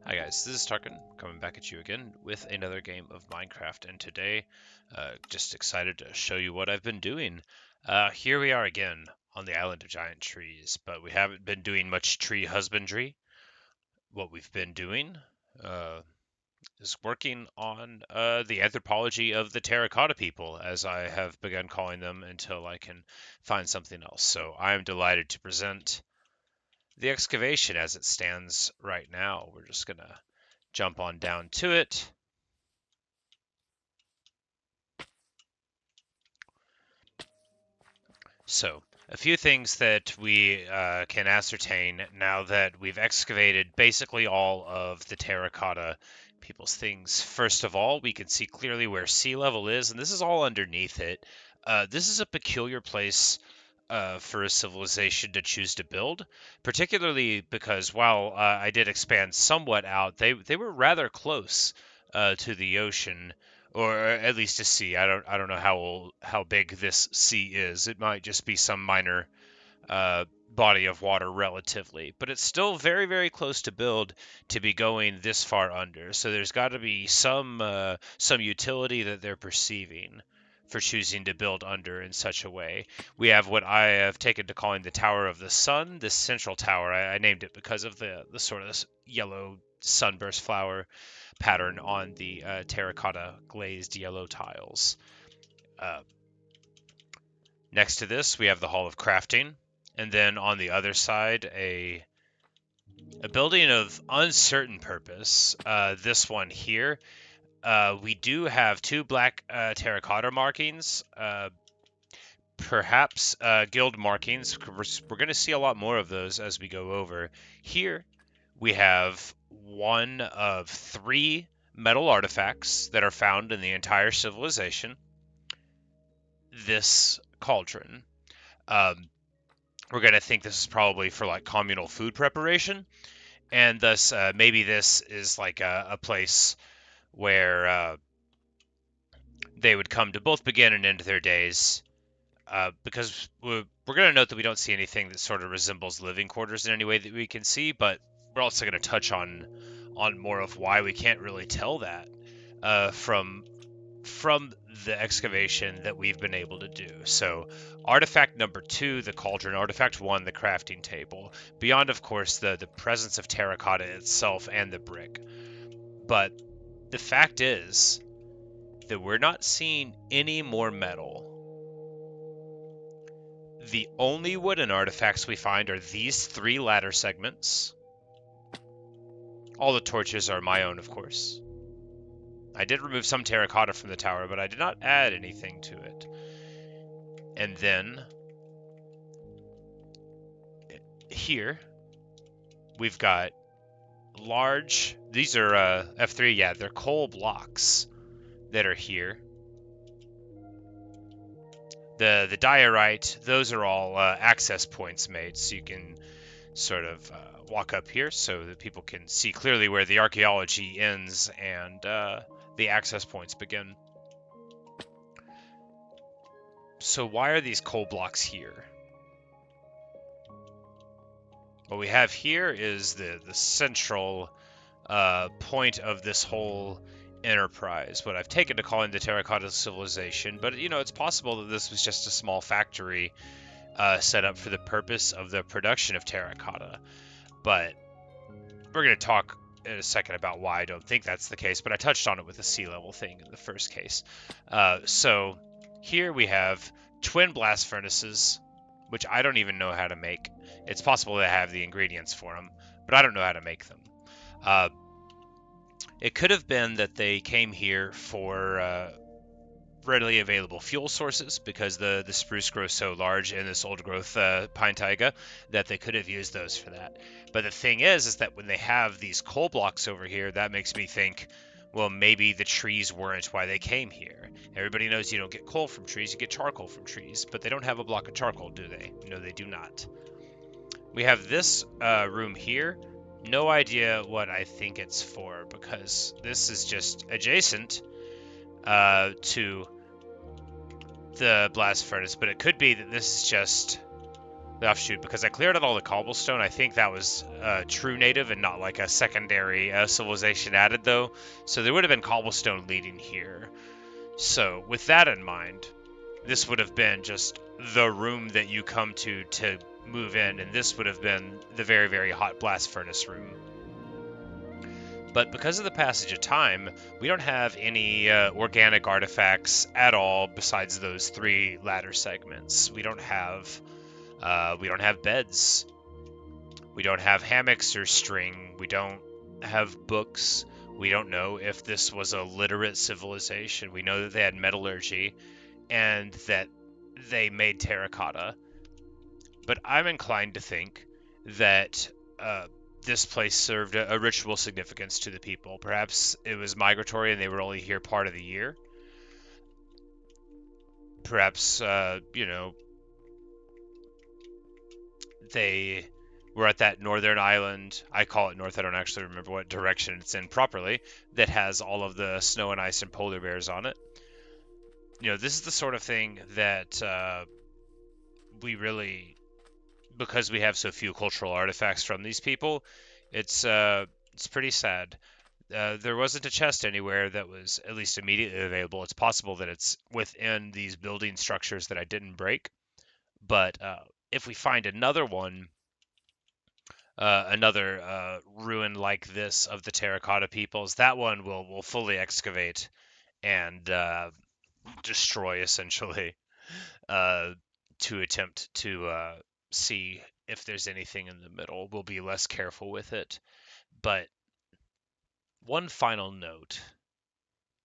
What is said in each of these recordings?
Hi guys, this is Tarkin coming back at you again with another game of Minecraft, and today, just excited to show you what I've been doing. Here we are again on the island of giant trees, but we haven't been doing much tree husbandry. What we've been doing uh, is working on the anthropology of the Terracotta People, as I have begun calling them until I can find something else. So I am delighted to present the excavation as it stands right now. We're just gonna jump on down to it. So, a few things that we can ascertain now that we've excavated basically all of the terracotta people's things. First of all, we can see clearly where sea level is, and this is all underneath it. This is a peculiar place for a civilization to choose to build, particularly because while I did expand somewhat out, they were rather close to the ocean, or at least to sea. I don't know how big this sea is. It might just be some minor body of water relatively, but it's still very close to build to be going this far under. So there's got to be some utility that they're perceiving for choosing to build under in such a way. We have what I have taken to calling the Tower of the Sun, this central tower. I named it because of the sort of yellow sunburst flower pattern on the terracotta glazed yellow tiles. Uh, Next to this, we have the Hall of Crafting, and then on the other side, a building of uncertain purpose. This one here, we do have two black terracotta markings, perhaps guild markings. We're going to see a lot more of those as we go over. Here, we have one of three metal artifacts that are found in the entire civilization. This cauldron. Um, we're going to think this is probably for like communal food preparation, and thus maybe this is like a place where they would come to both begin and end their days, because we're going to note that we don't see anything that sort of resembles living quarters in any way that we can see, but we're also going to touch on more of why we can't really tell that from the excavation that we've been able to do. So artifact number 2, the cauldron. Artifact 1, the crafting table. Beyond, of course, the presence of terracotta itself and the brick. But the fact is that we're not seeing any more metal. The only wooden artifacts we find are these 3 ladder segments. All the torches are my own, of course. I did remove some terracotta from the tower, but I did not add anything to it. And then here we've got large, these are F3, yeah, they're coal blocks that are here. The diorite, those are all access points made, so you can sort of walk up here so that people can see clearly where the archaeology ends and the access points begin. So why are these coal blocks here? What we have here is the central point of this whole enterprise, what I've taken to calling the Terracotta Civilization, but it's possible that this was just a small factory set up for the purpose of the production of terracotta. But we're going to talk in a second about why I don't think that's the case, but I touched on it with the sea level thing in the first case. So here we have twin blast furnaces, which I don't even know how to make. It's possible to have the ingredients for them, but I don't know how to make them. It could have been that they came here for readily available fuel sources, because the spruce grows so large in this old growth pine taiga that they could have used those for that. But the thing is that when they have these coal blocks over here, that makes me think, well, maybe the trees weren't why they came here. Everybody knows you don't get coal from trees, you get charcoal from trees, but they don't have a block of charcoal, do they? No, they do not. We have this room here. No idea what I think it's for, because this is just adjacent to the blast furnace, but it could be that this is just the offshoot, because I cleared out all the cobblestone. I think that was true native and not like a secondary civilization added, though. So there would have been cobblestone leading here. So with that in mind, this would have been just the room that you come to move in, and this would have been the very, very hot blast furnace room. But because of the passage of time, we don't have any organic artifacts at all besides those three ladder segments. We don't have beds. We don't have hammocks or string. We don't have books. We don't know if this was a literate civilization. We know that they had metallurgy and that they made terracotta. But I'm inclined to think that this place served a ritual significance to the people. Perhaps it was migratory and they were only here part of the year. Perhaps, they were at that northern island. I call it north. I don't actually remember what direction it's in properly. That has all of the snow and ice and polar bears on it. This is the sort of thing that we really, because we have so few cultural artifacts from these people, it's pretty sad. There wasn't a chest anywhere that was at least immediately available. It's possible that it's within these building structures that I didn't break, but if we find another one, another ruin like this of the Terracotta Peoples, that one will fully excavate and destroy essentially, uh, to attempt to see if there's anything in the middle. We'll be less careful with it. But one final note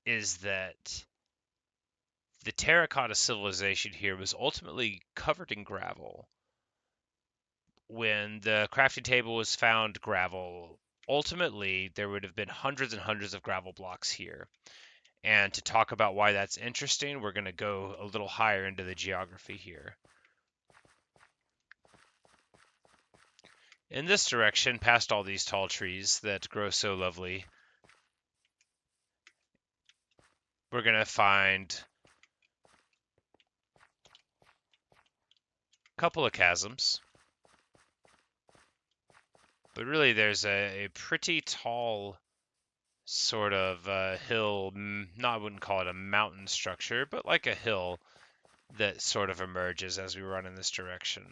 is that the terracotta civilization here was ultimately covered in gravel. When the crafting table was found, gravel, ultimately there would have been hundreds and hundreds of gravel blocks here. And to talk about why that's interesting, we're going to go a little higher into the geography here. In this direction, past all these tall trees that grow so lovely, we're going to find a couple of chasms. But really, there's a pretty tall sort of hill. No, I wouldn't call it a mountain structure, but like a hill that sort of emerges as we run in this direction.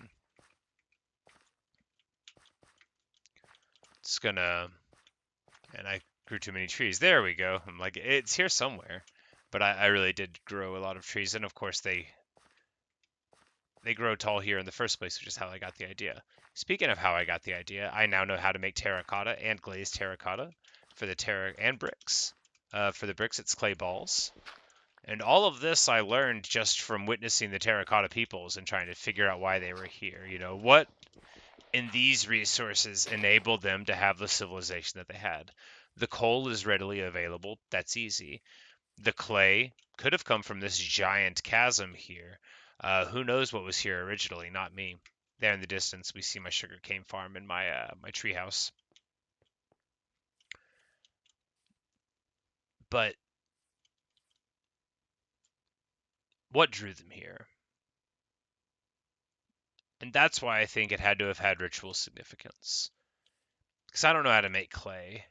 It's gonna, and I grew too many trees. There we go. I'm like, it's here somewhere. But I really did grow a lot of trees, and of course they grow tall here in the first place, which is how I got the idea. Speaking of how I got the idea, I now know how to make terracotta and glazed terracotta for the and bricks. For the bricks, it's clay balls. And all of this I learned just from witnessing the Terracotta peoples and trying to figure out why they were here. What in these resources enabled them to have the civilization that they had? The coal is readily available. That's easy. The clay could have come from this giant chasm here. Who knows what was here originally? Not me. There in the distance, we see my sugarcane farm and my treehouse. But what drew them here? And that's why I think it had to have had ritual significance. Because I don't know how to make clay.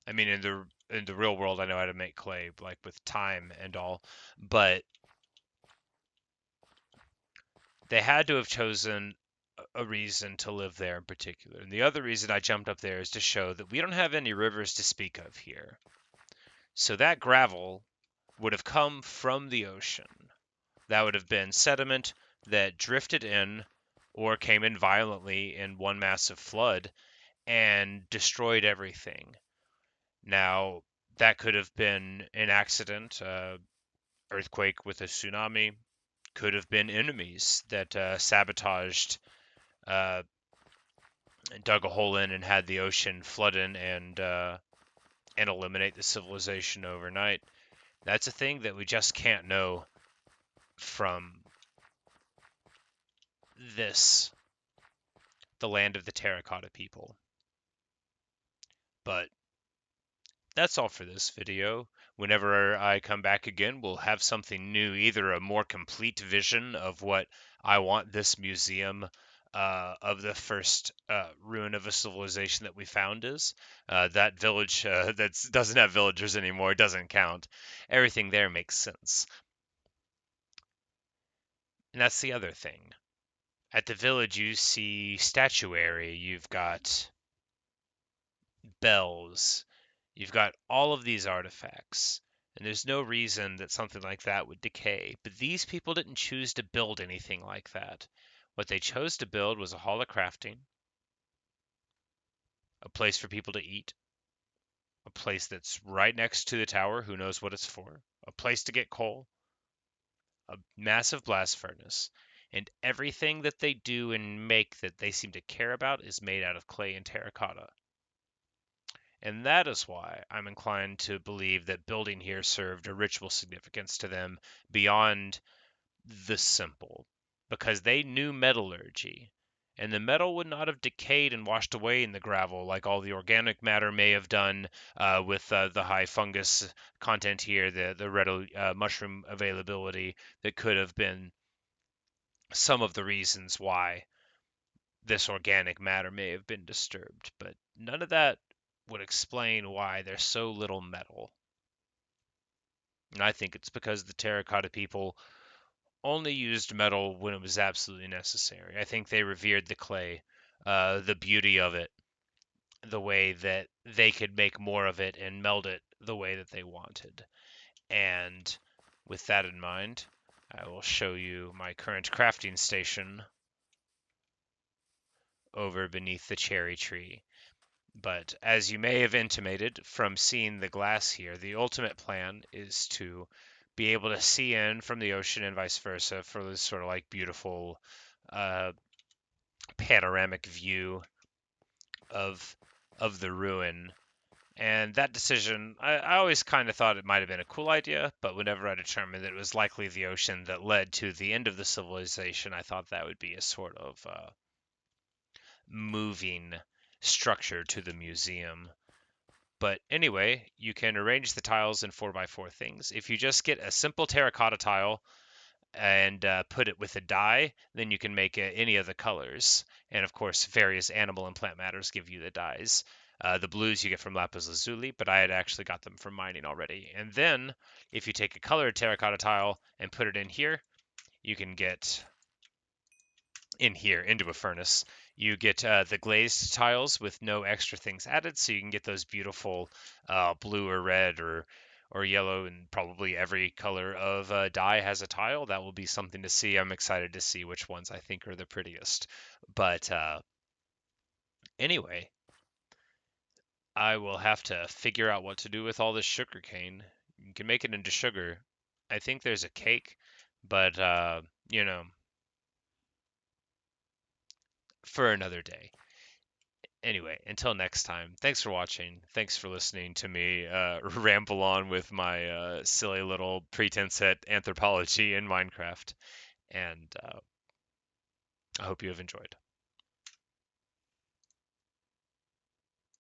I mean, in the real world, I know how to make clay, like with time and all. But they had to have chosen a reason to live there in particular. And the other reason I jumped up there is to show that we don't have any rivers to speak of here. So that gravel would have come from the ocean. That would have been sediment that drifted in or came in violently in one massive flood and destroyed everything. Now, that could have been an accident, earthquake with a tsunami, could have been enemies that sabotaged, uh, dug a hole in and had the ocean flood in and eliminate the civilization overnight. That's a thing that we just can't know from this, the land of the Terracotta people. But that's all for this video. Whenever I come back again, we'll have something new, either a more complete vision of what I want this museum of the first ruin of a civilization that we found is. That village that doesn't have villagers anymore doesn't count. Everything there makes sense. And that's the other thing. At the village, you see statuary, you've got bells, you've got all of these artifacts. And there's no reason that something like that would decay. But these people didn't choose to build anything like that. What they chose to build was a hall of crafting, a place for people to eat, a place that's right next to the tower, who knows what it's for, a place to get coal, a massive blast furnace, and everything that they do and make that they seem to care about is made out of clay and terracotta. And that is why I'm inclined to believe that building here served a ritual significance to them beyond the simple, because they knew metallurgy. And the metal would not have decayed and washed away in the gravel like all the organic matter may have done with the high fungus content here, the red mushroom availability that could have been some of the reasons why this organic matter may have been disturbed. But none of that would explain why there's so little metal. And I think it's because the terracotta people only used metal when it was absolutely necessary. I think they revered the clay, the beauty of it, the way that they could make more of it and meld it the way that they wanted. And with that in mind, I will show you my current crafting station over beneath the cherry tree. But as you may have intimated from seeing the glass here, the ultimate plan is to be able to see in from the ocean and vice versa for this sort of like beautiful uh, panoramic view of the ruin. And that decision, I always kind of thought it might have been a cool idea, but whenever I determined that it was likely the ocean that led to the end of the civilization, I thought that would be a sort of moving structure to the museum. But anyway, you can arrange the tiles in 4x4 things. If you just get a simple terracotta tile and put it with a dye, then you can make any of the colors. And of course, various animal and plant matters give you the dyes. The blues you get from lapis lazuli, but I had actually got them from mining already. And then, if you take a colored terracotta tile and put it in here, you can get in here into a furnace. You get the glazed tiles with no extra things added, so you can get those beautiful blue or red or yellow, and probably every color of dye has a tile. That will be something to see. I'm excited to see which ones I think are the prettiest. But anyway, I will have to figure out what to do with all this sugar cane. You can make it into sugar. I think there's a cake, but for another day. Anyway, until next time, thanks for watching. Thanks for listening to me ramble on with my silly little pretense at anthropology in Minecraft. And I hope you have enjoyed.